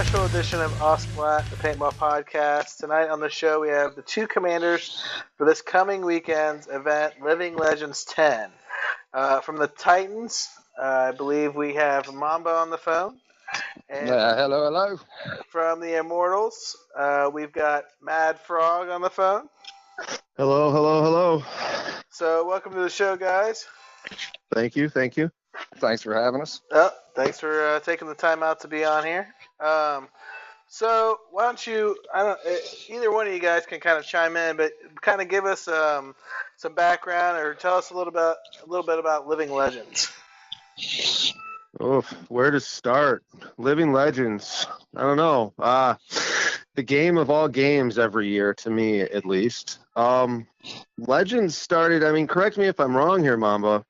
special edition of Splat, the Paintball Podcast. Tonight on the show, we have the two commanders for this coming weekend's event, Living Legends 10. From the Titans, I believe we have Mamba on the phone. And hello. From the Immortals, we've got Mad Frog on the phone. Hello. So, welcome to the show, guys. Thank you. Thanks for having us. Thanks for taking the time out to be on here. So why don't you? Either one of you guys can kind of chime in, but kind of give us some background or tell us a little bit about Living Legends. Oh, where to start? Living Legends. I don't know. The game of all games every year, to me at least. Legends started, correct me if I'm wrong here, Mamba.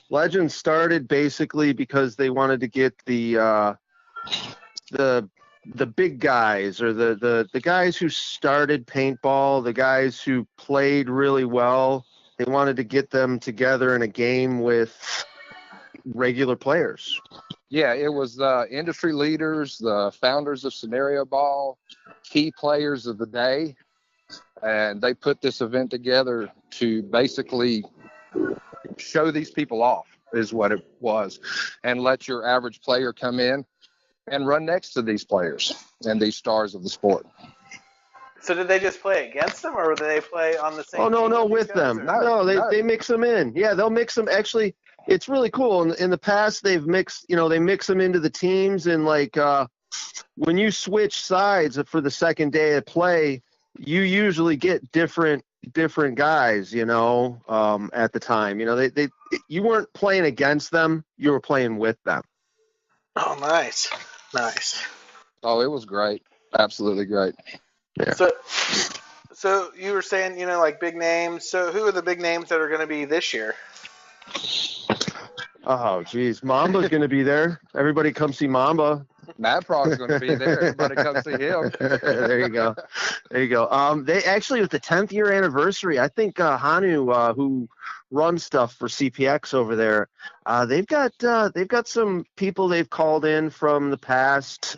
Legends started basically because they wanted to get the big guys, or the guys who started paintball, the guys who played really well. They wanted to get them together in a game with regular players. Yeah, it was the industry leaders, the founders of Scenario Ball, key players of the day, and they put this event together to basically show these people off, is what it was, and let your average player come in and run next to these players and these stars of the sport. So did they just play against them, or did they play on the same? Oh, no, with them. They mix them in. Yeah, they'll mix them. Actually, it's really cool. In the past, they've mixed, they mix them into the teams, and when you switch sides for the second day of play, you usually get different guys, at the time. You weren't playing against them, you were playing with them. Oh, nice. Oh, it was great. Absolutely great. Yeah. So you were saying, big names. So who are the big names that are going to be this year? Oh, geez. Mamba's going to be there. Everybody come see Mamba. Mad Frog's going to be there. Everybody come see him. There you go. They actually, with the 10th year anniversary, I think Hanu, who runs stuff for CPX over there, they've got some people they've called in from the past.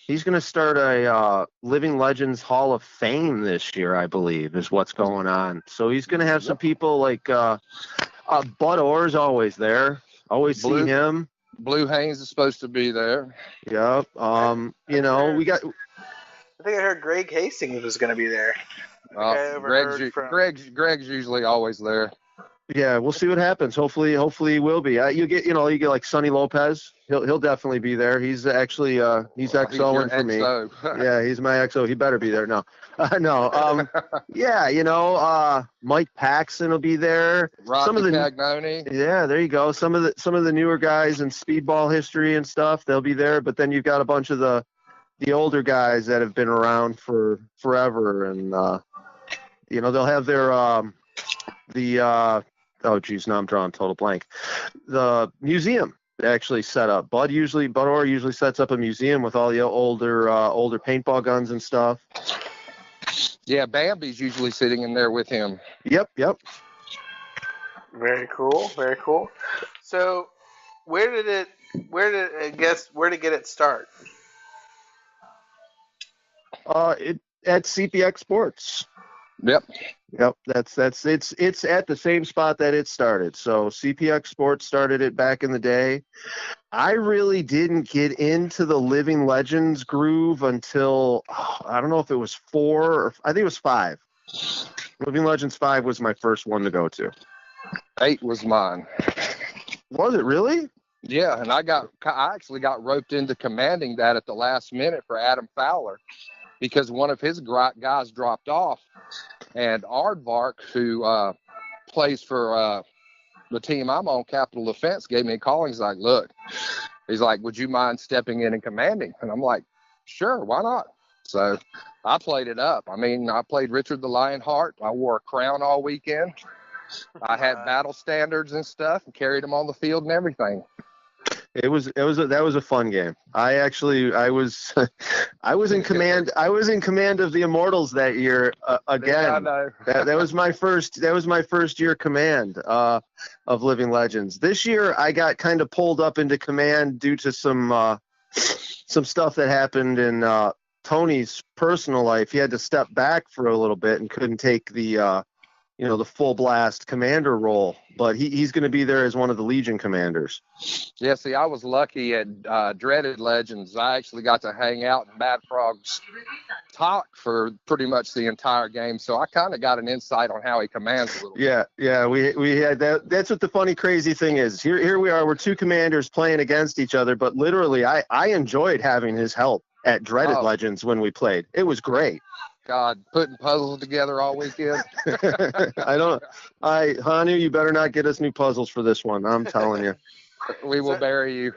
He's going to start a Living Legends Hall of Fame this year, I believe, is what's going on. So he's going to have some people like Bud Orr's always there. Always see him. Blue Haynes is supposed to be there. Yep. We got. I think I heard Greg Hastings was going to be there. Greg's usually always there. Yeah, we'll see what happens. Hopefully he will be. You get like Sonny Lopez. He'll definitely be there. He's actually he's XOing for me. Yeah, he's my XO. He better be there. No. Yeah, Mike Paxson will be there. Rocky Cagnoni. Yeah, there you go. Some of the newer guys in speedball history and stuff, they'll be there. But then you've got a bunch of the older guys that have been around for forever, and they'll have their oh geez, now I'm drawing total blank. The museum actually set up. Bud Orr usually sets up a museum with all the older paintball guns and stuff. Yeah, Bambi's usually sitting in there with him. Yep. Very cool. So, where did it get its start? At CPX Sports. Yep. It's at the same spot that it started. So CPX Sports started it back in the day. I really didn't get into the Living Legends groove until I don't know if it was 4 or I think it was 5. Living Legends 5 was my first one to go to. 8 was mine. Was it really? Yeah, and I actually got roped into commanding that at the last minute for Adam Fowler, because one of his guys dropped off, and Aardvark, who plays for the team I'm on, Capital Defense, gave me a call. He's like, look, would you mind stepping in and commanding? And I'm like, sure, why not? So I played it up. I played Richard the Lionheart. I wore a crown all weekend. I had battle standards and stuff and carried them on the field and everything. That was a fun game. I was in command. I was in command of the Immortals that year again. Yeah, I know. that was my first year command of Living Legends. This year I got kind of pulled up into command due to some some stuff that happened in Tony's personal life. He had to step back for a little bit and couldn't take the the full blast commander role, but he's going to be there as one of the Legion commanders. Yeah, see, I was lucky at Dreaded Legends. I actually got to hang out in Mad Frog's talk for pretty much the entire game, so I kind of got an insight on how he commands a little bit. Yeah, we had that. That's what the funny, crazy thing is. Here we are, we're two commanders playing against each other, but literally, I enjoyed having his help at Dreaded Legends when we played. It was great. God, putting puzzles together all weekend. Hanu, you better not get us new puzzles for this one. I'm telling you. We will bury you.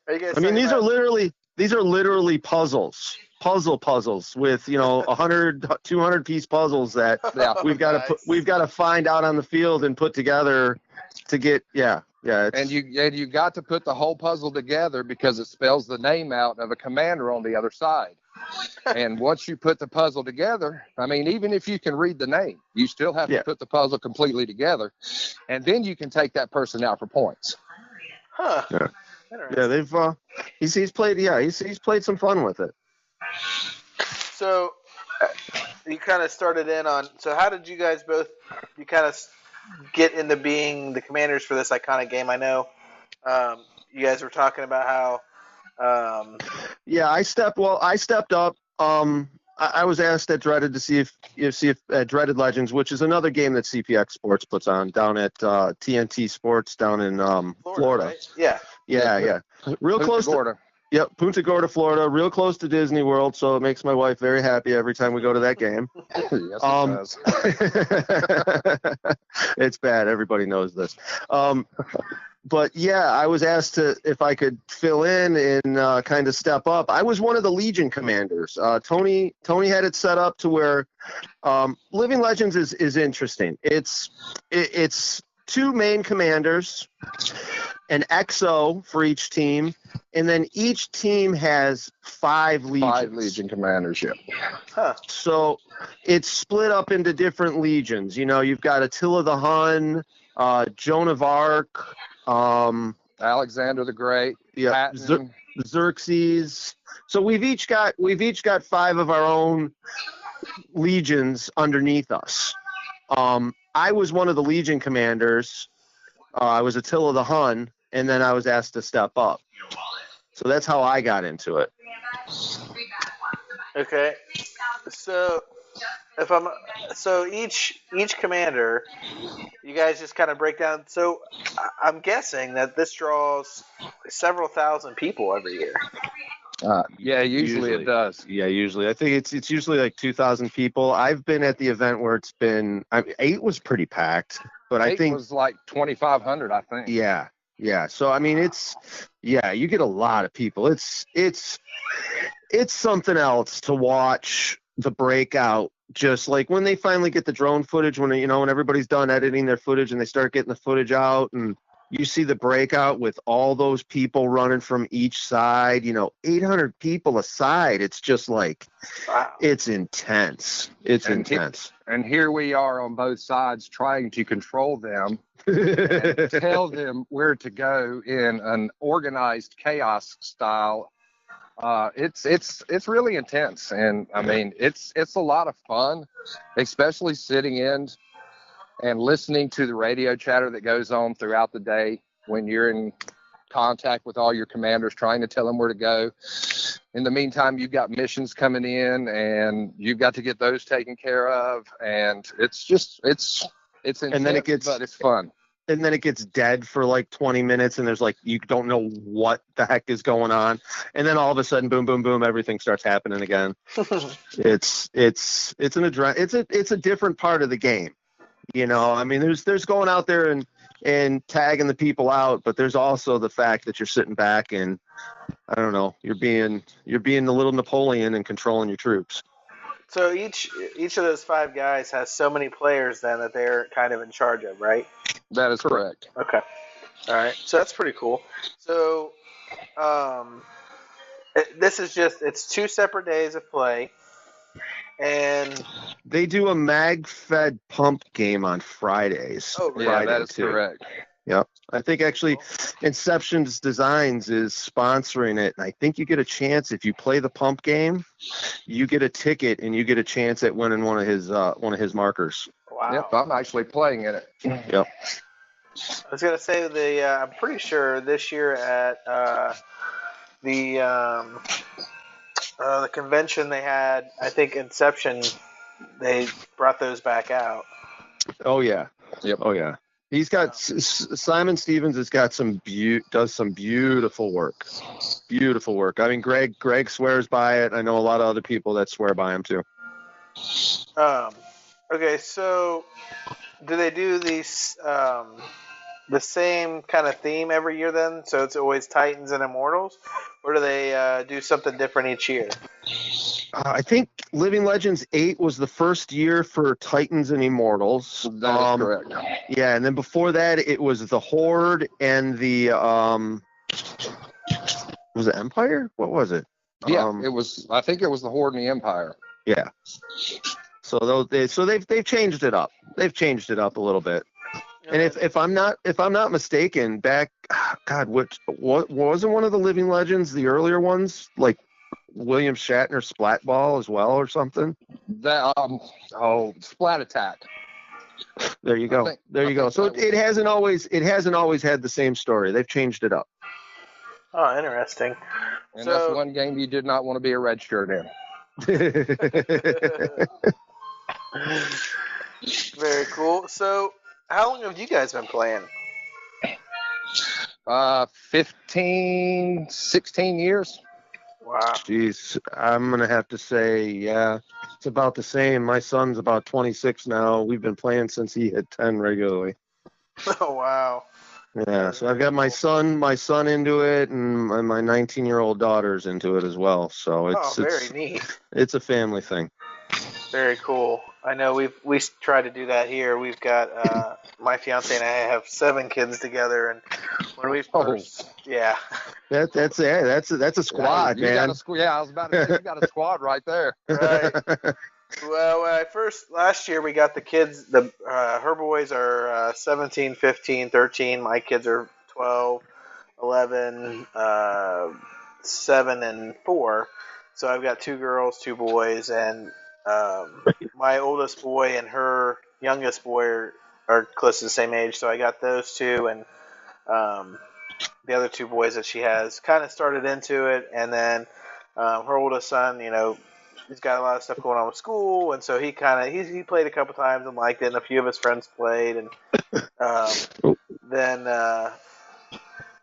I mean, these are literally puzzles. Puzzles with 100, 200 piece puzzles that we've got to find out on the field and put together to get and you got to put the whole puzzle together because it spells the name out of a commander on the other side. And once you put the puzzle together, I mean, even if you can read the name, you still have to put the puzzle completely together, and then you can take that person out for points. Huh. Yeah, they've he's played some fun with it. So you kind of started in on. So how did you guys both? You kind of get into being the commanders for this iconic game. I know you guys were talking about how. I stepped up. I was asked at Dreaded to see if Dreaded Legends, which is another game that CPX Sports puts on down at TNT Sports down in Florida. Right? Yeah. Real Punta close Gorda. Yep, Punta Gorda, Florida, real close to Disney World, so it makes my wife very happy every time we go to that game. Yes, it does. It's bad. Everybody knows this. But yeah, I was asked if I could fill in and kind of step up. I was one of the Legion commanders. Tony had it set up to where Living Legends is interesting. It's two main commanders, an XO for each team, and then each team has 5 legions. 5 Legion commanders, yeah. Huh. So it's split up into different legions. You've got Attila the Hun, Joan of Arc, Alexander the Great, Xerxes. So we've each got 5 of our own legions underneath us. I was one of the Legion commanders. I was Attila the Hun, and then I was asked to step up. So that's how I got into it. Okay. So each commander, you guys just kind of break down. So I'm guessing that this draws several thousand people every year. Usually it does. Yeah, usually. I think it's usually like 2,000 people. I've been at the event where it's been 8 was pretty packed, but 8 I think it was like 2,500, I think. Yeah. So I mean, you get a lot of people. It's something else to watch the breakout. Just like when they finally get the drone footage, when everybody's done editing their footage and they start getting the footage out, and you see the breakout with all those people running from each side, 800 people a side. It's just like, wow. It's intense. It's intense. And here we are on both sides trying to control them and tell them where to go in an organized chaos style. It's really intense, and I mean it's a lot of fun, especially sitting in and listening to the radio chatter that goes on throughout the day when you're in contact with all your commanders, trying to tell them where to go. In the meantime, you've got missions coming in, and you've got to get those taken care of, and it's intense, and then but it's fun. And then it gets dead for like 20 minutes, and there's like, you don't know what the heck is going on. And then all of a sudden, boom, boom, boom, everything starts happening again. It's a different part of the game. I mean, there's going out there and tagging the people out, but there's also the fact that you're sitting back and, I don't know, you're being the little Napoleon and controlling your troops. So each of those 5 guys has so many players then that they're kind of in charge of, right? That is correct. Okay. All right. So that's pretty cool. So this is it's 2 separate days of play. And they do a mag-fed pump game on Fridays. Oh, really? Yeah, that is correct. Yep. I think actually Inception's Designs is sponsoring it. And I think you get a chance if you play the pump game, you get a ticket and you get a chance at winning one of his markers. Wow. Yep, I'm actually playing in it. Yep. I was gonna say I'm pretty sure this year at the convention they had, I think Inception, they brought those back out. Oh yeah. Yep. Oh yeah. He's got Simon Stevens has got does some beautiful work. Beautiful work. I mean, Greg swears by it. I know a lot of other people that swear by him too. Okay, so do they do these the same kind of theme every year then? So it's always Titans and Immortals, or do they do something different each year? I think Living Legends 8 was the first year for Titans and Immortals. That is correct. Yeah, and then before that, it was the Horde and the was it Empire? What was it? Yeah, it was. I think it was the Horde and the Empire. Yeah. So they've changed it up. They've changed it up a little bit. And if I'm not mistaken, back what wasn't one of the Living Legends the earlier ones like William Shatner Splat Ball as well or something? That Splat Attack. There you go. So it hasn't always had the same story. They've changed it up. Oh, interesting. And that's one game you did not want to be a red shirt in. Very cool. So how long have you guys been playing? 15, 16 years. Wow. Jeez, I'm going to have to say, yeah, it's about the same. My son's about 26 now. We've been playing since he hit 10 regularly. Oh, wow. Yeah, so I've got my son into it, and my 19-year-old daughter's into it as well. So it's very neat. It's a family thing. Very cool. I know we try to do that here. We've got my fiance and I have 7 kids together, and when we first, yeah. That's a squad, man. I was about to say you got a squad right there. Right. Well, when last year we got the kids. Her boys are 17, 15, 13. My kids are 12, 11, 7, and 4. So I've got 2 girls, 2 boys, and my oldest boy and her youngest boy are close to the same age. So I got those 2, and the other 2 boys that she has kind of started into it, and then her oldest son, he's got a lot of stuff going on with school, and so he played a couple times and liked it, and a few of his friends played, and then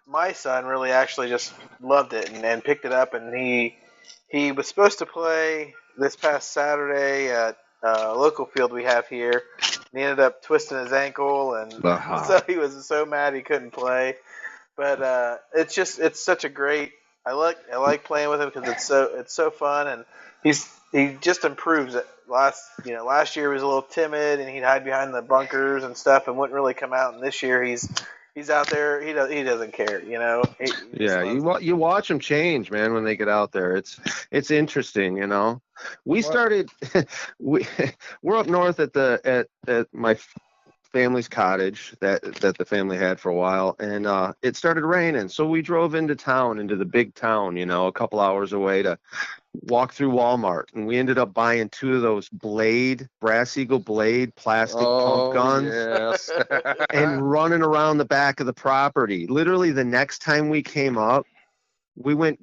my son really actually just loved it and picked it up, and he was supposed to play this past Saturday at a local field we have here, and he ended up twisting his ankle, and so he was so mad he couldn't play. But it's such a great. I like playing with him because it's so fun, and he just improves it. Last year he was a little timid and he'd hide behind the bunkers and stuff and wouldn't really come out. And this year he's out there. He doesn't care. You watch him change, man, when they get out there. It's interesting. We started. We're up north at my family's cottage that the family had for a while, and it started raining, so we drove into the big town, a couple hours away to walk through Walmart, and we ended up buying 2 of those Brass Eagle blade plastic pump guns, yes. and running around the back of the property. Literally the next time we came up, we went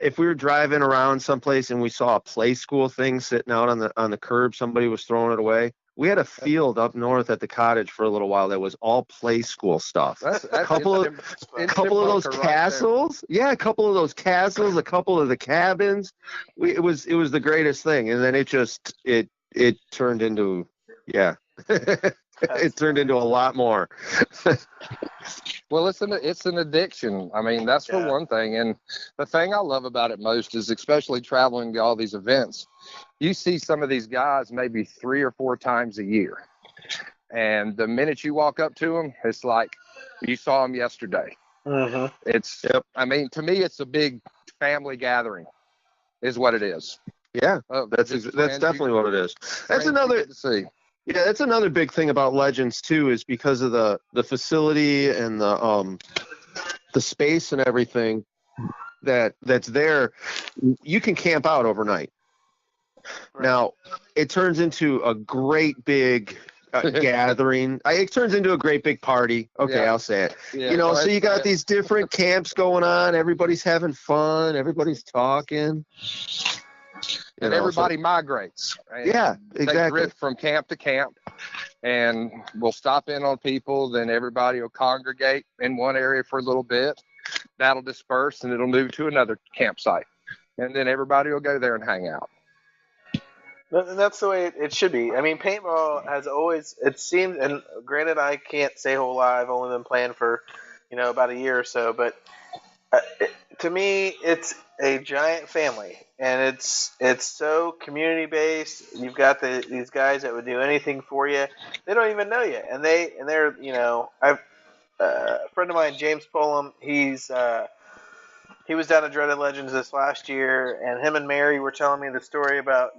if we were driving around someplace and we saw a play school thing sitting out on the curb, somebody was throwing it away. We had a field up north at the cottage for a little while that was all play school stuff. A couple of those castles. Yeah, a couple of those castles, a couple of the cabins. It was the greatest thing. And then it turned into, it turned into a lot more. Well, it's an addiction. I mean, that's for one thing. And the thing I love about it most is, especially traveling to all these events, you see some of these guys maybe 3 or 4 times a year. And the minute you walk up to them, it's like you saw them yesterday. Mm-hmm. I mean, to me, it's a big family gathering is what it is. Yeah, that's definitely what it is. That's another. Yeah, that's another big thing about Legends too, is because of the facility and the space and everything that's there. You can camp out overnight. Right. Now, it turns into a great big gathering. It turns into a great big party. Okay, Yeah. I'll say it. Yeah, So you got these different camps going on. Everybody's having fun. Everybody's talking. And everybody migrates. And yeah, exactly. They drift from camp to camp, and we'll stop in on people. Then everybody will congregate in one area for a little bit. That'll disperse, and it'll move to another campsite. And then everybody will go there and hang out. And that's the way it should be. I mean, paintball has always, it seems, and granted, I can't say a whole lot. I've only been playing for, about a year or so. But to me, it's a giant family, and it's so community based. You've got these guys that would do anything for you. They don't even know you, and they're I've a friend of mine, James Pullum. He was down at Dreaded Legends this last year, and him and Mary were telling me the story about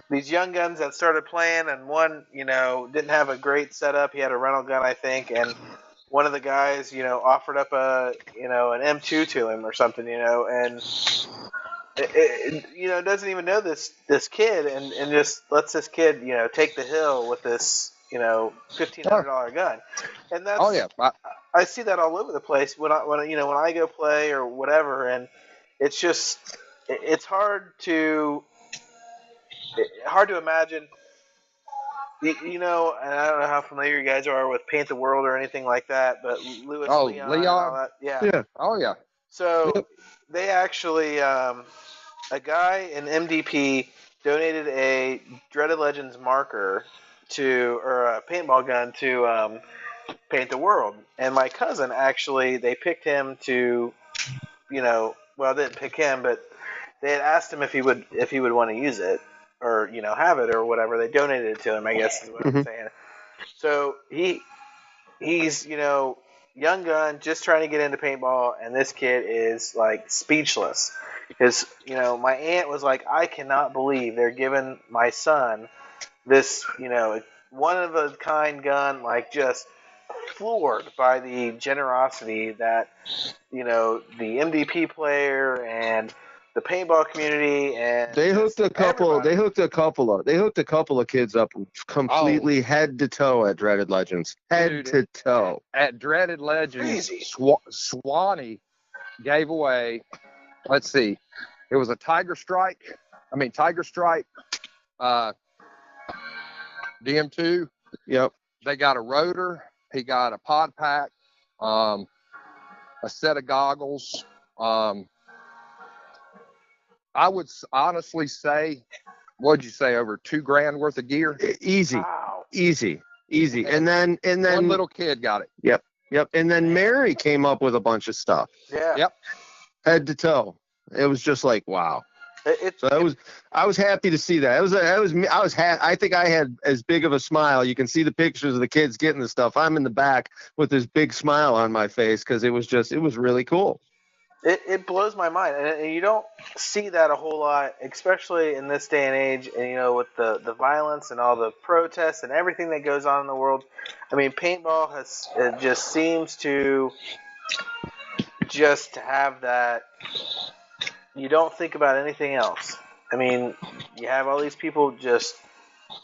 these young guns that started playing, and one didn't have a great setup. He had a rental gun, I think, and one of the guys, offered up an M2 to him or something, and doesn't even know this kid, and just lets this kid, take the hill with this, $1,500 gun, and that's. Oh yeah. I see that all over the place when I go play or whatever, and it's just it's hard to imagine. And I don't know how familiar you guys are with Paint the World or anything like that, but Leon. And all that, yeah. Oh yeah. So they actually, a guy in MDP donated a Dreaded Legends marker or a paintball gun to Paint the World, and my cousin actually, they picked him to, they didn't pick him, but they had asked him if he would want to use it or have it or whatever. They donated it to him, I guess is what I'm saying. So he's young gun, just trying to get into paintball, and this kid is like speechless. My aunt was like, I cannot believe they're giving my son this one of a kind gun, like just floored by the generosity that the MDP player and the paintball community, and they hooked a couple of kids up completely head to toe at Dreaded Legends. To toe. At Dreaded Legends, Swanee gave away, let's see, it was a Tiger Strike DM2. Yep. They got a rotor. He got a pod pack, a set of goggles. I would honestly say, what'd you say, over $2,000 worth of gear? Easy. Wow. Easy. And then one little kid got it. Yep. And then Mary came up with a bunch of stuff. Yeah. Yep. Head to toe. It was just like, wow. I was happy to see that. I think I had as big of a smile. You can see the pictures of the kids getting the stuff. I'm in the back with this big smile on my face because it was really cool. It blows my mind, and you don't see that a whole lot, especially in this day and age. And with the violence and all the protests and everything that goes on in the world. I mean, paintball it just seems to just have that. You don't think about anything else. I mean, you have all these people just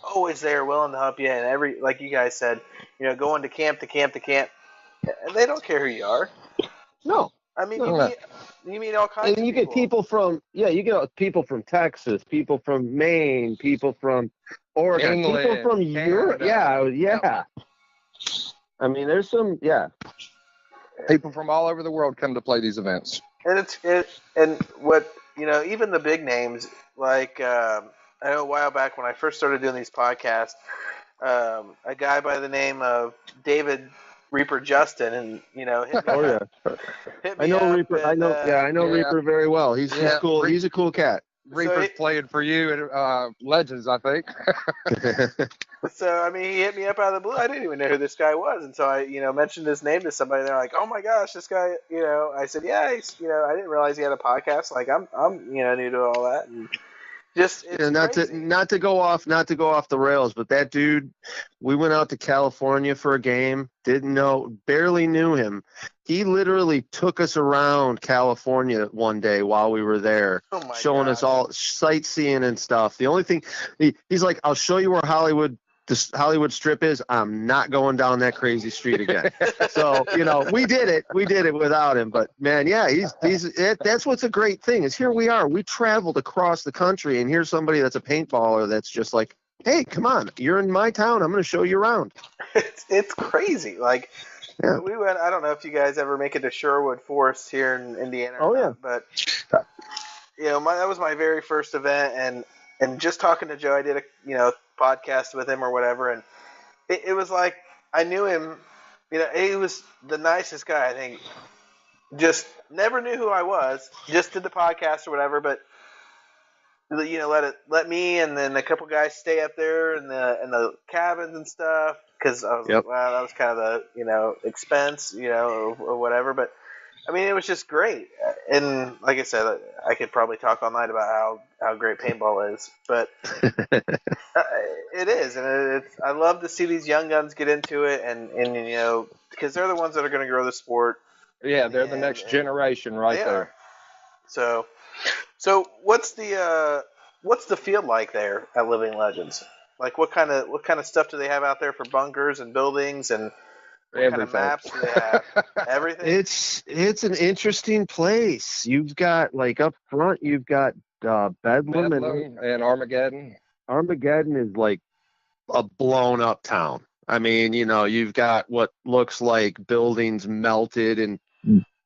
always there, willing to help you, and like you guys said, going to camp to camp to camp, and they don't care who you are. No. I mean, you meet all kinds of people. And you get people from Texas, people from Maine, people from Oregon, England, people from Europe. Yeah. I mean, there's some, people from all over the world come to play these events. And even the big names, like I know a while back when I first started doing these podcasts, a guy by the name of David Reaper Justin, and hit me I know up Reaper. and, I know Reaper very well. He's cool. He's a cool cat. Reaper's playing for you at Legends, I think. So, I mean, he hit me up out of the blue. I didn't even know who this guy was. And so I, mentioned his name to somebody. And they're like, oh my gosh, this guy, I said, yeah, I didn't realize he had a podcast. Like, I'm new to all that. And Just it's not to go off the rails, but that dude, we went out to California for a game, barely knew him. He literally took us around California one day while we were there, showing us all sightseeing and stuff. The only thing he's like, I'll show you where this Hollywood Strip is. I'm not going down that crazy street again. So, we did it without him. But man, yeah, that's what's a great thing is here we are. We traveled across the country, and here's somebody that's a paintballer that's just like, hey, come on, you're in my town. I'm going to show you around. It's crazy. Like, yeah. We went. I don't know if you guys ever make it to Sherwood Forest here in Indiana. Oh yeah. But that was my very first event, and just talking to Joe, I did a podcast with him or whatever, and it was like I knew him. He was the nicest guy. I think just never knew who I was. Just did the podcast or whatever, but let me and then a couple guys stay up there in the cabins and stuff because I was like, wow, that was kind of the expense or whatever. But I mean, it was just great. And like I said, I could probably talk all night about how great paintball is, but it is, and I love to see these young guns get into it, and because they're the ones that are going to grow the sport. Yeah, they're the next generation right there. So what's the field like there at Living Legends? Like what kind of stuff do they have out there for bunkers and buildings and what kind of maps do they have? Everything. It's an interesting place. You've got like up front, you've got Bedlam and Armageddon. Armageddon is like a blown up town. I mean, you've got what looks like buildings melted and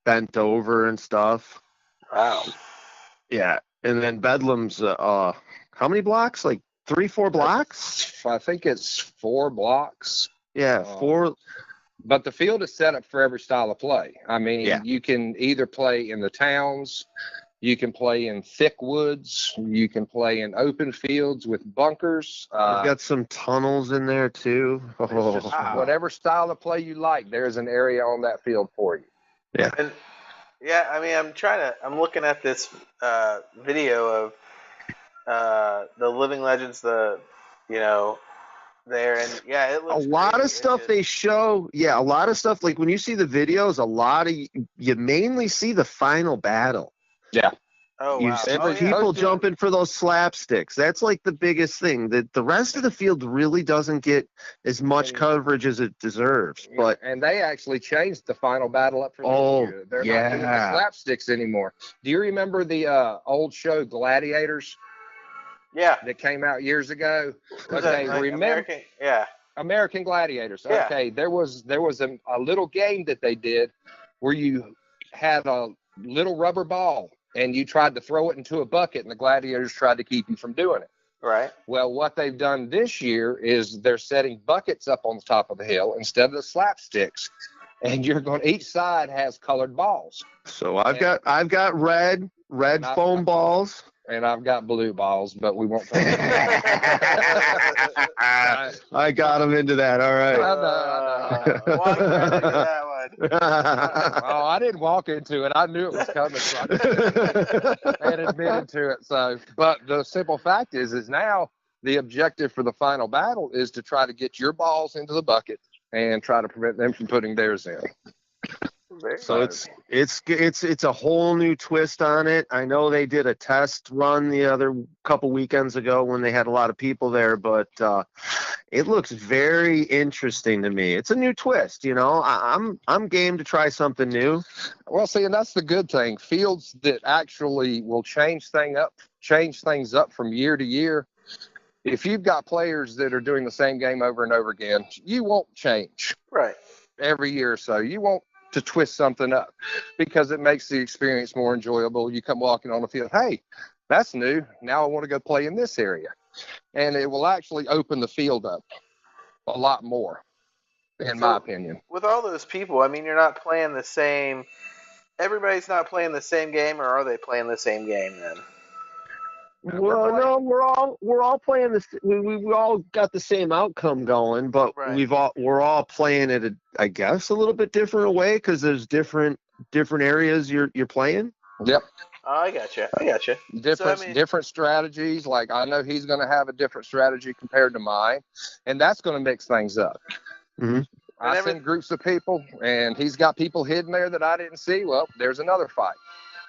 bent over and stuff. Wow. Yeah, and then Bedlam's how many blocks? Like 3-4 blocks? I think it's 4 blocks. Yeah, 4. But the field is set up for every style of play. I mean, you can either play in the towns, you can play in thick woods, you can play in open fields with bunkers. We've got some tunnels in there too. Whatever style of play you like, there's an area on that field for you. Yeah. And I mean, I'm looking at this video of the Living Legends, there, and it looks a lot crazy. of stuff they show. Yeah, a lot of stuff. Like when you see the videos, you mainly see the final battle. Yeah. Oh, you wow. see people jumping for those slapsticks. That's like the biggest thing. The rest of the field really doesn't get as much coverage as it deserves. But and they actually changed the final battle up for this year. They're not doing the slapsticks anymore. Do you remember the old show Gladiators? Yeah. That came out years ago. Okay, remember? American Gladiators. Yeah. Okay, there was a little game that they did where you had a little rubber ball and you tried to throw it into a bucket, and the gladiators tried to keep you from doing it. Right. Well, what they've done this year is they're setting buckets up on the top of the hill instead of the slapsticks, and each side has colored balls. So I've got red foam balls. And I've got blue balls, but we won't talk about that. I got them into that. All right. Walk into that one. Oh, I didn't walk into it. I knew it was coming, so I and admitted to it. So, but the simple fact is now the objective for the final battle is to try to get your balls into the bucket and try to prevent them from putting theirs in. So it's a whole new twist on it. I know they did a test run the other couple weekends ago when they had a lot of people there, but it looks very interesting to me. It's a new twist, I'm game to try something new. Well, see, and that's the good thing. Fields that actually will change things up from year to year. If you've got players that are doing the same game over and over again, you won't change. Right. Every year or so. You won't to twist something up because it makes the experience more enjoyable. You come walking on the field, hey, that's new. Now I want to go play in this area. And it will actually open the field up a lot more, in my opinion. With all those people, I mean, you're not playing the same – everybody's not playing the same game, or are they playing the same game then? Well, no, we're all playing this. We all got the same outcome going, but we're all playing it, I guess, a little bit different way because there's different areas you're playing. Yep. Oh, I got you. Different strategies. Like, I know he's going to have a different strategy compared to mine, and that's going to mix things up. Mm-hmm. I send groups of people, and he's got people hidden there that I didn't see. Well, there's another fight.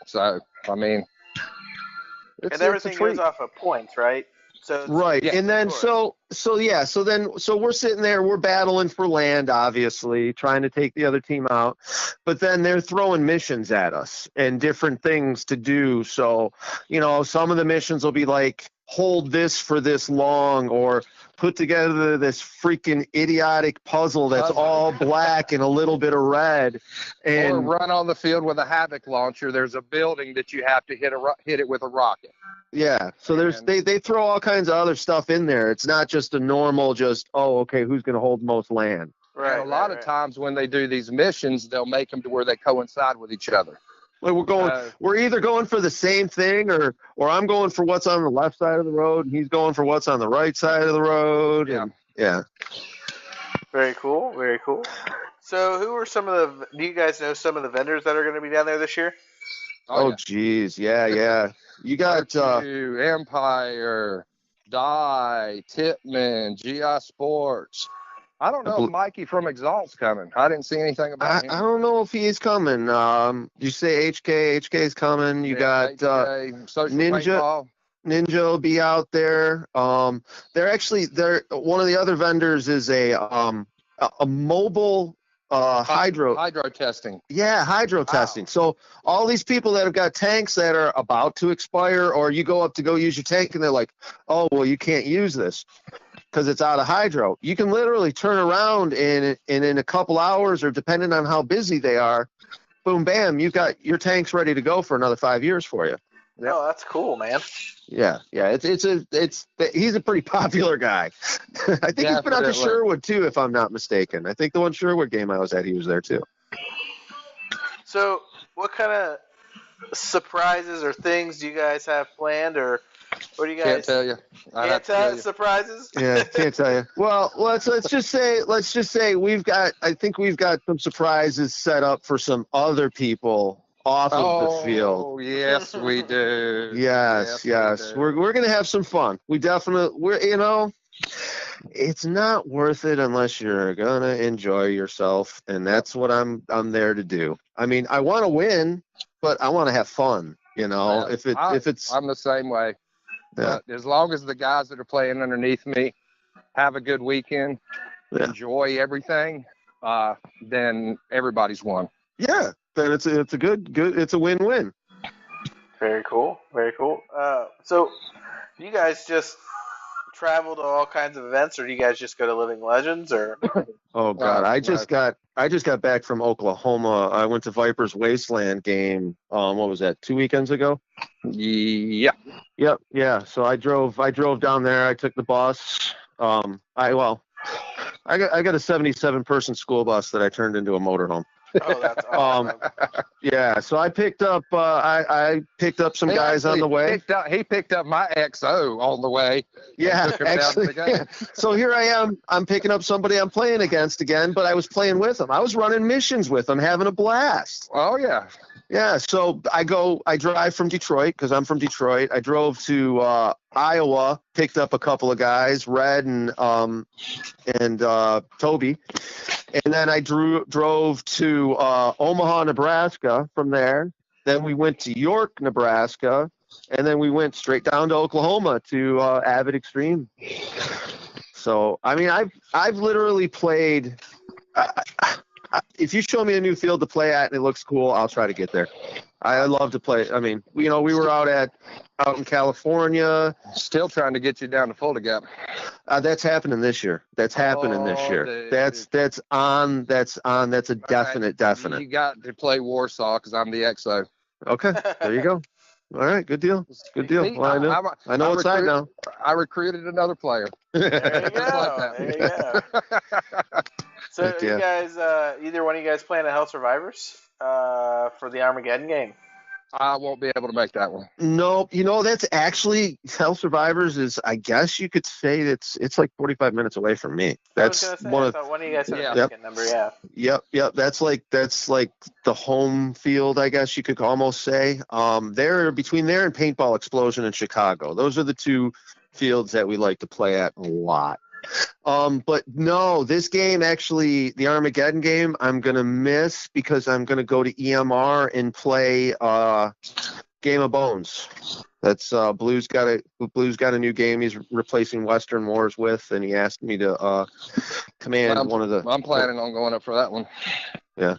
So, I mean, and everything goes off of points, right? So right, yeah, and then so we're sitting there, we're battling for land, obviously, trying to take the other team out, but then they're throwing missions at us and different things to do. So, some of the missions will be like, hold this for this long, or put together this freaking idiotic puzzle that's all black and a little bit of red, and or run on the field with a havoc launcher. There's a building that you have to hit it with a rocket. Yeah, so they throw all kinds of other stuff in there. It's not just a normal who's going to hold most land. Right. And a lot of times when they do these missions, they'll make them to where they coincide with each other. Like we're either going for the same thing, or I'm going for what's on the left side of the road, and he's going for what's on the right side of the road. Yeah. And, yeah. Very cool. Very cool. So do you guys know some of the vendors that are going to be down there this year? Oh, geez. Yeah. You got Empire, Die, Tipman, GI Sports. I don't know if Mikey from Exalt's coming. I didn't see anything about him. I don't know if he's coming. You say HK. HK's coming. You got Ninja. Ninja will be out there. They're one of the other vendors is a mobile hydro testing. Yeah, hydro testing. So all these people that have got tanks that are about to expire, or you go up to go use your tank and they're like, oh, well, you can't use this because it's out of hydro. You can literally turn around and in a couple hours, or depending on how busy they are, boom, bam, you've got your tanks ready to go for another 5 years for you. Yep. Oh, that's cool, man. Yeah. He's a pretty popular guy. I think he's been out to Sherwood too, if I'm not mistaken. I think the one Sherwood game I was at, he was there too. So, what kind of surprises or things do you guys have planned, or what do you guys? Can't tell you. Can't tell you. Surprises? Yeah, can't tell you. Well, let's just say I think we've got some surprises set up for some other people off of the field. Oh, yes, we do. Yes. We're gonna have some fun. It's not worth it unless you're gonna enjoy yourself, and that's what I'm there to do. I mean, I want to win, but I want to have fun. I'm the same way. Yeah. As long as the guys that are playing underneath me have a good weekend, enjoy everything, then everybody's won. Yeah. Then it's a win-win. Very cool. So you guys just travel to all kinds of events, or do you guys just go to Living Legends, or? Oh God, I just got back from Oklahoma. I went to Vipers Wasteland game. What was that? 2 weekends ago? Yeah. Yep. Yeah. So I drove down there. I took the bus. I got a 77-person school bus that I turned into a motorhome. Oh, that's awesome. Yeah, so I picked up some guys on the way. He picked up my XO on the way. Yeah, actually. Yeah. So here I am. I'm picking up somebody I'm playing against again, but I was playing with them. I was running missions with them, having a blast. Oh yeah. Yeah, so I drive from Detroit because I'm from Detroit. I drove to Iowa, picked up a couple of guys, Red and Toby, and then I drove to Omaha, Nebraska from there. Then we went to York, Nebraska, and then we went straight down to Oklahoma to Avid Extreme. So I mean, I've literally played. If you show me a new field to play at and it looks cool, I'll try to get there. I love to play. I mean, we were out in California. Still trying to get you down to Fulda Gap. That's happening this year. That's happening this year. Dude. That's a definite. You got to play Warsaw because I'm the XO. Okay, there you go. All right, good deal. Well, I know it's side now. I recruited another player. There you go. There you go. So you guys, either one of you guys playing a Hell Survivors for the Armageddon game? I won't be able to make that one. No, that's actually Hell Survivors is. I guess you could say it's like 45 minutes away from me. That's I was gonna say, one I of. thought one of you guys had Yeah. a Michigan number. Yeah. Yep. That's like the home field, I guess you could almost say. They're between there and Paintball Explosion in Chicago. Those are the two fields that we like to play at a lot. But no, this game actually, the Armageddon game, I'm gonna miss because I'm gonna go to EMR and play Game of Bones. That's Blue's got a new game he's replacing Western Wars with, and he asked me to command one of the. I'm planning on going up for that one. Yeah.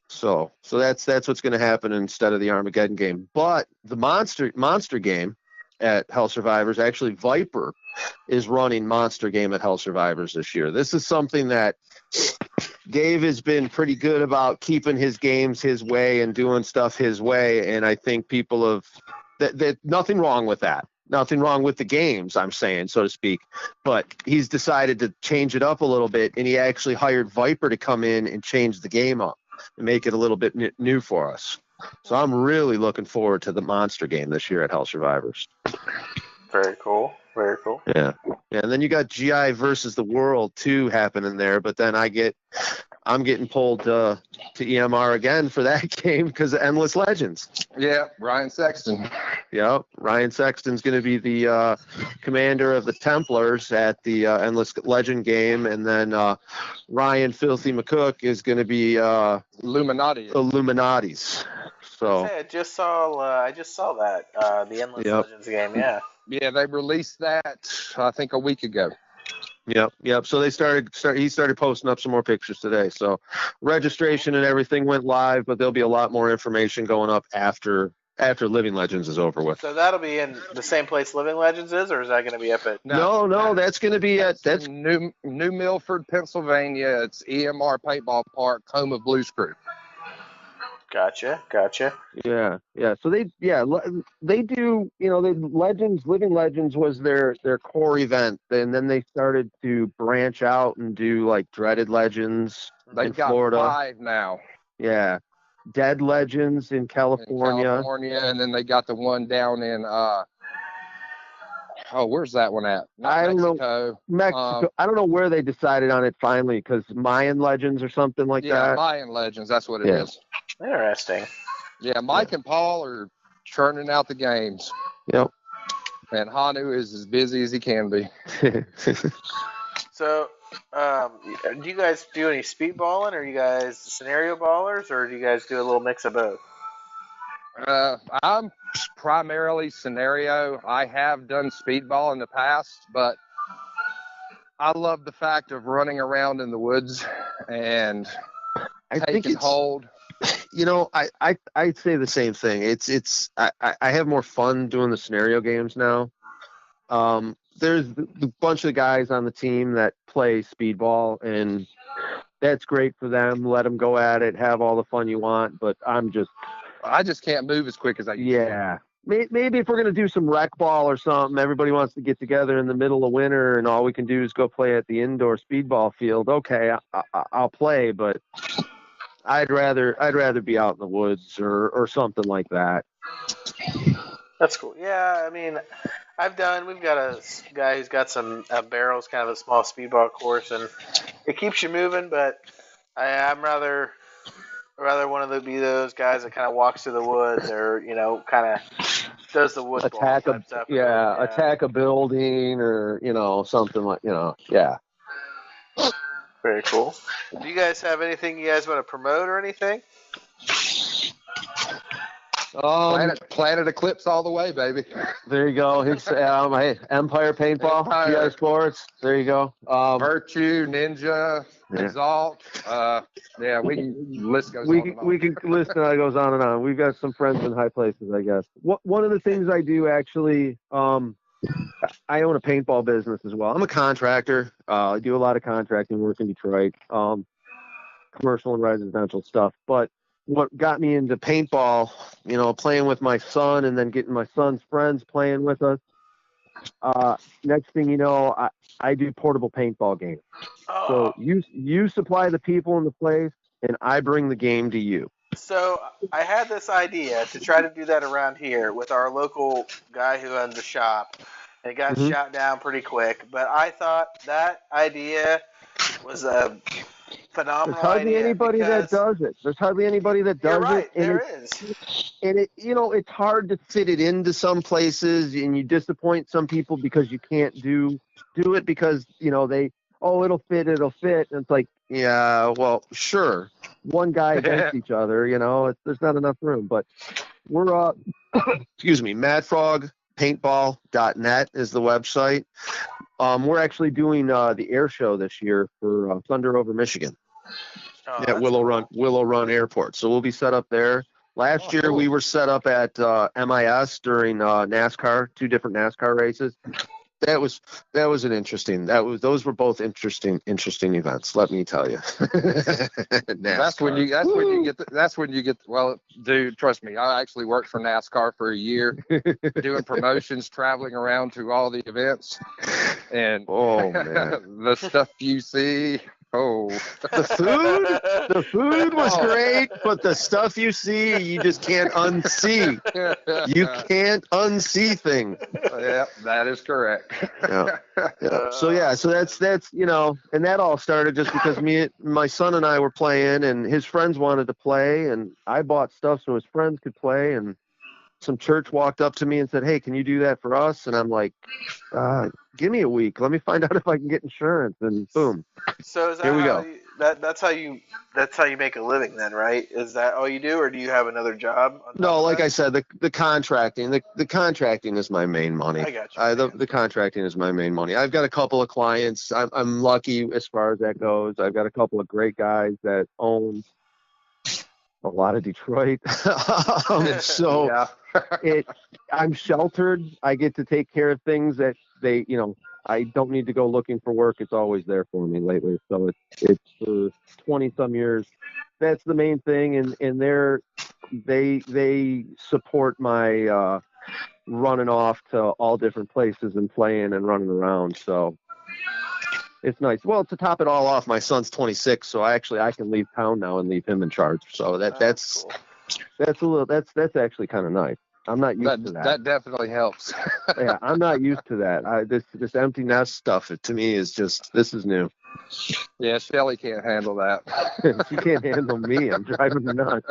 So that's what's going to happen instead of the Armageddon game. But the monster game at Hell Survivors, actually Viper is running monster game at Hell Survivors this year. This is something that Dave has been pretty good about keeping his games his way and doing stuff his way, and I think people have that nothing wrong with that. Nothing wrong with the games, I'm saying, so to speak. But he's decided to change it up a little bit, and he actually hired Viper to come in and change the game up and make it a little bit new for us. So I'm really looking forward to the monster game this year at Hell Survivors. Very cool. Very cool. Yeah. And then you got GI versus the World 2 happening there, but then I'm getting pulled to EMR again for that game because of Endless Legends. Yeah, Ryan Sexton. Yep. Ryan Sexton's going to be the commander of the Templars at the Endless Legend game, and then Ryan Filthy McCook is going to be Illuminati's. So I just saw that the Endless Legends game. Yeah. Yeah, they released that I think a week ago. Yep. So he started posting up some more pictures today. So registration and everything went live, but there'll be a lot more information going up after Living Legends is over with. So that'll be in the same place Living Legends is, or is that going to be up at? No, that's going to be at New Milford, Pennsylvania. It's EMR Paintball Park, home of Blues Crew. Gotcha. Yeah. So they do, Living Legends was their core event, and then they started to branch out and do like Dreaded Legends in Florida. 5 now. Yeah. Dead Legends in California. And then they got the one down in where's that one at? Mexico. I don't know where they decided on it finally, because Mayan Legends or something like that. Yeah, Mayan Legends. That's what it is. Interesting. Yeah, Mike and Paul are churning out the games. Yep. And Hanu is as busy as he can be. So, do you guys do any speedballing? Are you guys scenario ballers, or do you guys do a little mix of both? I'm primarily scenario. I have done speedball in the past, but I love the fact of running around in the woods and taking hold. I'd say the same thing. I have more fun doing the scenario games now. There's a bunch of guys on the team that play speedball, and that's great for them. Let them go at it, have all the fun you want, but I just can't move as quick as I used to. Yeah. Maybe if we're going to do some rec ball or something, everybody wants to get together in the middle of winter and all we can do is go play at the indoor speedball field. Okay, I'll play, but I'd rather be out in the woods or something like that. That's cool. Yeah, I mean, we've got a guy who's got some barrels, kind of a small speedball course, and it keeps you moving, but I'm rather one of those guys that kind of walks through the woods or, kind of does the wood ball type stuff. Yeah, attack a building or, something like, yeah. Very cool. Do you guys have anything you guys want to promote or anything? Planet Eclipse all the way, baby. There you go. It's Empire Paintball, GI Sports. There you go. Virtue, Ninja, Exalt. List goes on. We can list goes on and on. We've got some friends in high places, I guess. One of the things I do actually, I own a paintball business as well. I'm a contractor. I do a lot of contracting work in Detroit, commercial and residential stuff. But what got me into paintball, playing with my son and then getting my son's friends playing with us. Next thing you know, I do portable paintball games. So you supply the people in the place, and I bring the game to you. So I had this idea to try to do that around here with our local guy who owns a shop. And it got shot down pretty quick, but I thought that idea was a phenomenal There's hardly idea anybody that does it. There's hardly anybody that does you're right, it. And there is. And it's hard to fit it into some places, and you disappoint some people because you can't do it because it'll fit, and it's like, yeah, well, sure, one guy against each other, there's not enough room. But we're excuse me, madfrogpaintball.net is the website. We're actually doing the air show this year for Thunder over Michigan at Willow Run Airport. So we'll be set up there. Last year we were set up at MIS during NASCAR, 2 different NASCAR races. That was an interesting. Those were both interesting events. Let me tell you. That's when you get. Well, dude, trust me. I actually worked for NASCAR for a year, doing promotions, traveling around to all the events, and oh man, the stuff you see. Oh, the food was great, but the stuff you see, you just can't unsee. You can't unsee things. Yeah, that is correct. Yeah. So that's and that all started just because my son and I were playing, and his friends wanted to play, and I bought stuff so his friends could play, and some church walked up to me and said, "Hey, can you do that for us?" And I'm like, give me a week. Let me find out if I can get insurance. And boom. So is that here we how go. That's how you make a living then, right? Is that all you do, or do you have another job? No, like I said, the contracting. The contracting is my main money. I got you. The contracting is my main money. I've got a couple of clients. I'm lucky as far as that goes. I've got a couple of great guys that own a lot of Detroit. So yeah. I'm sheltered. I get to take care of things that I don't need to go looking for work. It's always there for me lately. So it's for 20 some years. That's the main thing. And they support my running off to all different places and playing and running around. So it's nice. Well, to top it all off, my son's 26, so I can leave town now and leave him in charge. So that's cool. That's actually kind of nice. I'm not used to that. That definitely helps. Yeah, I'm not used to that. This empty nest stuff, to me is this is new. Yeah, Shelly can't handle that. She can't handle me. I'm driving her nuts.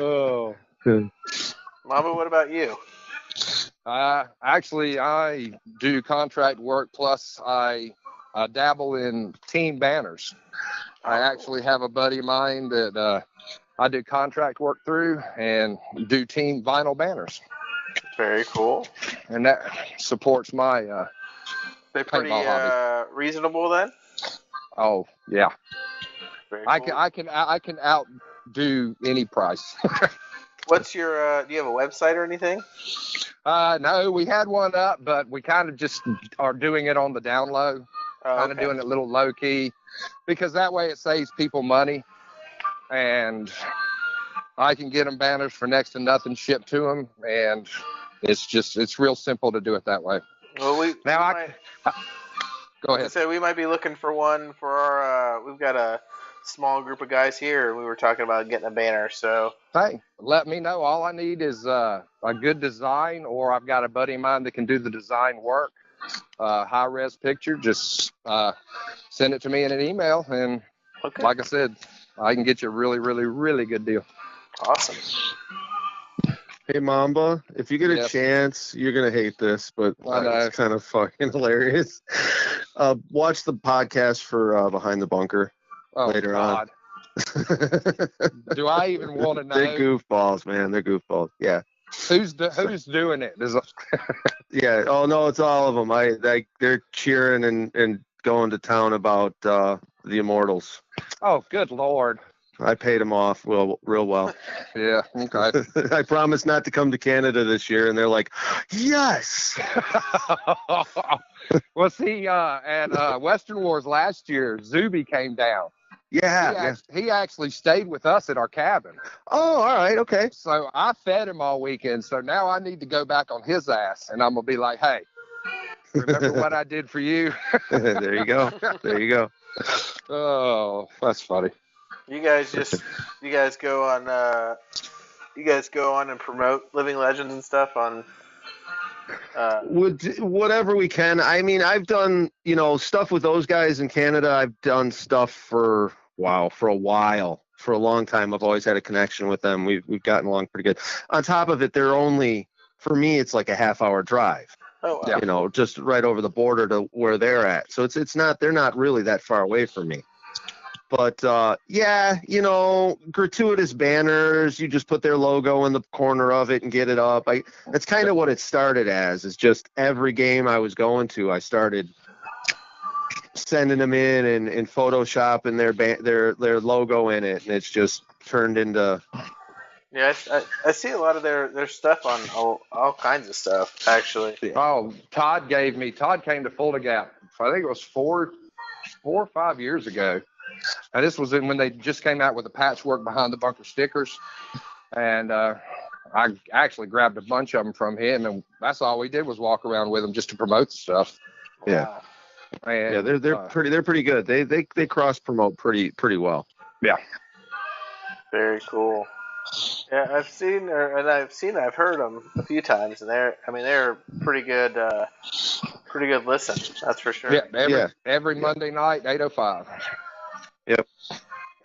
Oh. Mamba, what about you? Actually, I do contract work, plus I dabble in team banners. I actually have a buddy of mine that I do contract work through and do team vinyl banners. Very cool. And that supports my they're pretty reasonable then? Oh, yeah. Very cool. I can outdo any price. What's your do you have a website or anything? No, we had one up, but we kind of just are doing it on the down low. Kind of doing it a little low key, because that way it saves people money, and I can get them banners for next to nothing shipped to them, and it's real simple to do it that way. Well, go ahead. So we might be looking for one for our. We've got a small group of guys here, and we were talking about getting a banner. So hey, let me know. All I need is a good design, or I've got a buddy of mine that can do the design work. High res picture, just send it to me in an email, and like I said, I can get you a really, really, really good deal. Awesome. Hey Mamba, if you get a chance, you're gonna hate this, but it's kind of fucking hilarious. Watch the podcast for Behind the Bunker later on. Do I even want to know? They're goofballs, man. They're goofballs. Yeah. Who's doing it? Yeah. Oh no, it's all of them. They're cheering and going to town about the Immortals. Oh, good Lord. I paid them off real well. Yeah. Okay. I promised not to come to Canada this year, and they're like, yes. Well, see, at Western Wars last year, Zuby came down. Yeah. He actually stayed with us at our cabin. Oh, all right. Okay. So I fed him all weekend. So now I need to go back on his ass, and I'm going to be like, hey, remember what I did for you? There you go. There you go. Oh, that's funny. You guys go on. You guys go on and promote Living Legends and stuff on. Whatever we can. I mean, I've done, stuff with those guys in Canada. I've done stuff for a while. For a long time, I've always had a connection with them. We've gotten along pretty good. On top of it, for me, it's like a half-hour drive. Oh, wow. Just right over the border to where they're at. So they're not really that far away from me. But, gratuitous banners, you just put their logo in the corner of it and get it up. That's kind of what it started as, is just every game I was going to, I started sending them in and photoshopping their logo in it, and it's just turned into... Yeah, I see a lot of their stuff on all kinds of stuff, actually. Oh, Todd came to Fulda Gap, I think it was 4 or 5 years ago. And this was when they just came out with the patchwork behind the bunker stickers. And I actually grabbed a bunch of them from him, and that's all we did was walk around with them just to promote the stuff. Yeah. Wow. And, they're pretty good. They cross promote pretty well. Yeah. Very cool. Yeah, I've heard them a few times, and they're pretty good listen. That's for sure. Yeah, every Monday night, 8:05. Yep.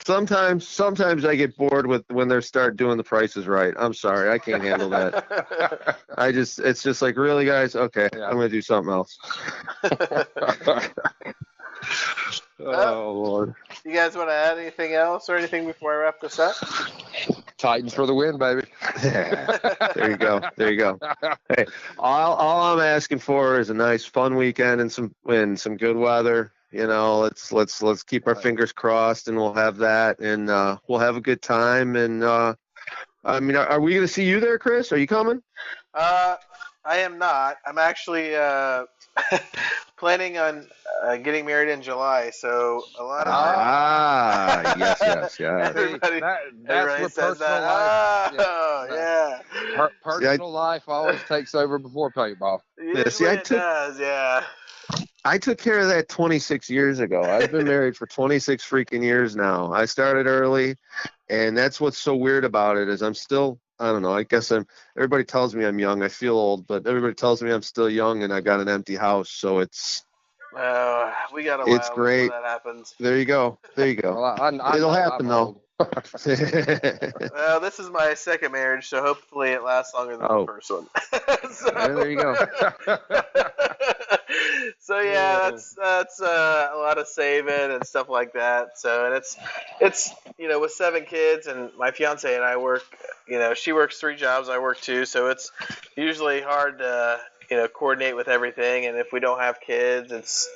Sometimes I get bored when they start doing the prices right. I'm sorry, I can't handle that. It's just like, really, guys? Okay, yeah. I'm gonna do something else. Oh Lord. You guys want to add anything else or anything before I wrap this up? Titans for the win, baby. There you go. Hey, all I'm asking for is a nice, fun weekend and some good weather. Let's keep our fingers crossed, and we'll have that, and we'll have a good time. And are we going to see you there, Chris? Are you coming? I am not. I'm actually planning on getting married in July, so a lot of yes. Everybody that's says personal that. Life. Yeah. Personal life always takes over before paintball. Usually it does, yeah. I took care of that 26 years ago. I've been married for 26 freaking years now. I started early, and that's what's so weird about it is I'm still, I don't know, I guess everybody tells me I'm young. I feel old, but everybody tells me I'm still young, and I got an empty house, so it's... we got a while it's great. before that happens. There you go. Well, it'll happen, though. Well, this is my second marriage, so hopefully it lasts longer than the first one. There you go. So yeah, that's a lot of saving and stuff like that. So, and it's with 7 kids, and my fiance and I work. She works 3 jobs, I work 2, so it's usually hard to coordinate with everything. And if we don't have kids, it's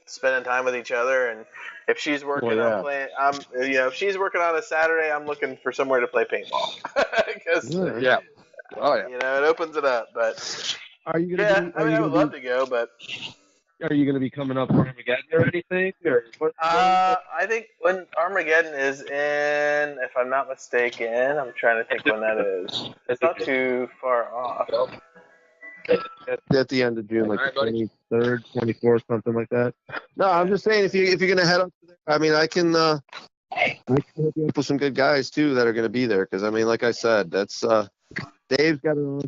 spending time with each other. And if she's working, I'm playing. If she's working on a Saturday, I'm looking for somewhere to play paintball. It opens it up. But are you gonna? I would love to go, but. Are you going to be coming up for Armageddon or anything? Or what? I think when Armageddon is in, if I'm not mistaken, I'm trying to think when that is. It's not too far off. At the end of June, like the 23rd, 24th, something like that. No, I'm just saying if you're going to head up there, I can hook you up with some good guys too that are going to be there. Because like I said, that's Dave's got it on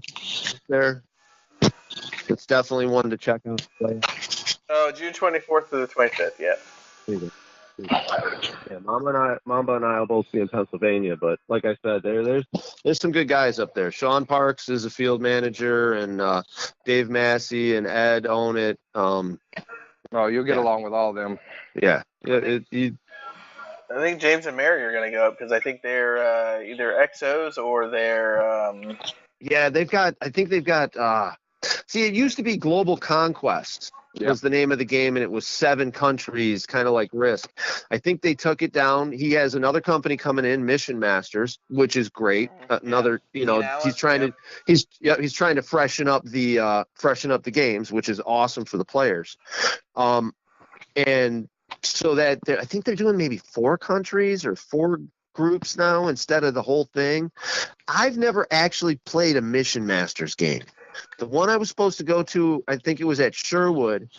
there. It's definitely one to check out. Play. Oh, June 24th to the 25th, yeah. Yeah, Mamba and I will both be in Pennsylvania, but like I said, there's some good guys up there. Sean Parks is a field manager, and Dave Massey and Ed own it. You'll get along with all of them. Yeah. I think James and Mary are going to go up because I think they're either XOs or they're. Yeah, they've got. See, it used to be Global Conquest. Was the name of the game, and it was 7 countries, kind of like Risk. I think they took it down. He has another company coming in, Mission Masters, which is great. Another, he's trying to freshen up the games, which is awesome for the players. And so that I think they're doing maybe 4 countries or 4 groups now instead of the whole thing. I've never actually played a Mission Masters game. The one I was supposed to go to, I think it was at Sherwood,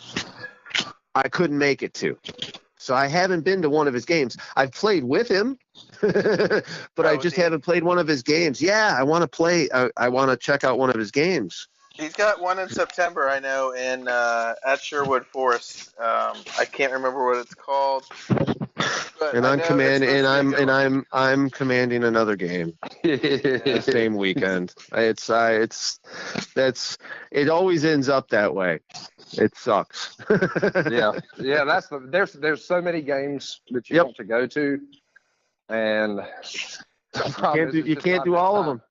I couldn't make it to. So I haven't been to one of his games. I've played with him, but I just haven't played one of his games. Yeah, I want to play. I want to check out one of his games. He's got one in September, I know, in at Sherwood Forest. I can't remember what it's called. And I'm commanding another game the same weekend. It always ends up that way. It sucks. yeah. There's so many games that you want to go to, and you can't do all of them.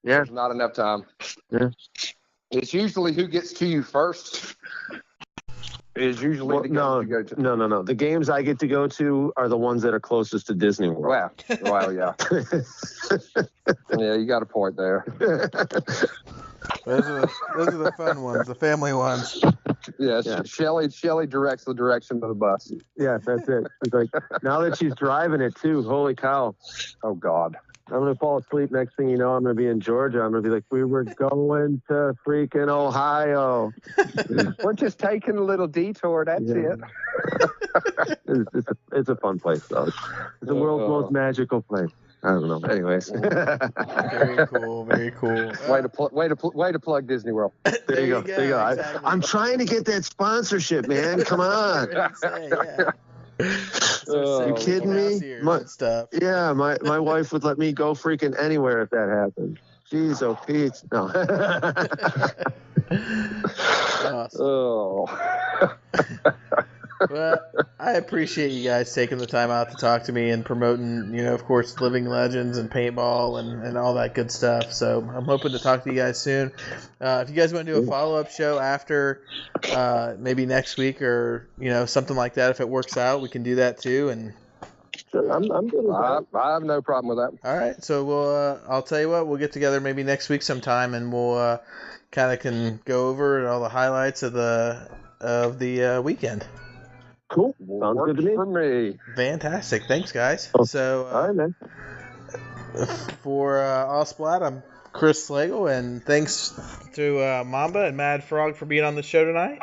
Yeah, there's not enough time. Yeah, it's usually who gets to you first. Is usually the games you go to. No. The games I get to go to are the ones that are closest to Disney World. Wow, yeah. Yeah, you got a point there. Those are the fun ones, the family ones. Yes, yeah. Shelly directs the direction of the bus. Yeah, that's it. It's like, now that she's driving it too, holy cow. Oh, God. I'm going to fall asleep. Next thing you know, I'm going to be in Georgia. I'm going to be like, we were going to freaking Ohio. We're just taking a little detour. That's it. It's a fun place, though. It's the world's most magical place. I don't know. Anyways. Very cool. Very cool. Way to plug Disney World. There you go. Exactly. I'm trying to get that sponsorship, man. Come on. You kidding me? Yeah, my wife would let me go freaking anywhere if that happened. Jeez, oh Pete. No. Awesome. Oh. Well, I appreciate you guys taking the time out to talk to me and promoting, of course, Living Legends and paintball and all that good stuff. So I'm hoping to talk to you guys soon. If you guys want to do a follow-up show after maybe next week or, something like that, if it works out, we can do that too. And I'm good with that. I have no problem with that. All right. So I'll tell you what, we'll get together maybe next week sometime and we'll kind of can go over all the highlights of the weekend. Cool. Sounds good to me. For me. Fantastic. Thanks, guys. So, all right, man. For all Splat, I'm Chris Slagle, and thanks to Mamba and Mad Frog for being on the show tonight.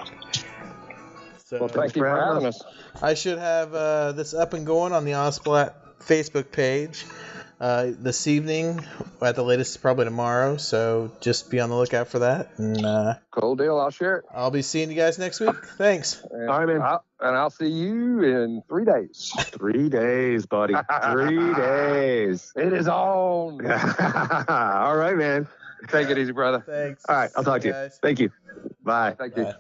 So, thank you for having us. I should have this up and going on the Splat Facebook page this evening, at the latest probably tomorrow, so just be on the lookout for that. And cool deal. I'll share it. I'll be seeing you guys next week. Thanks. All right, man. I'll see you in 3 days. 3 days, buddy. 3 days. It is on. All right, man. Take it easy, brother. Thanks. All right, I'll talk to you. Guys. Thank you. Bye. Thank you. Bye.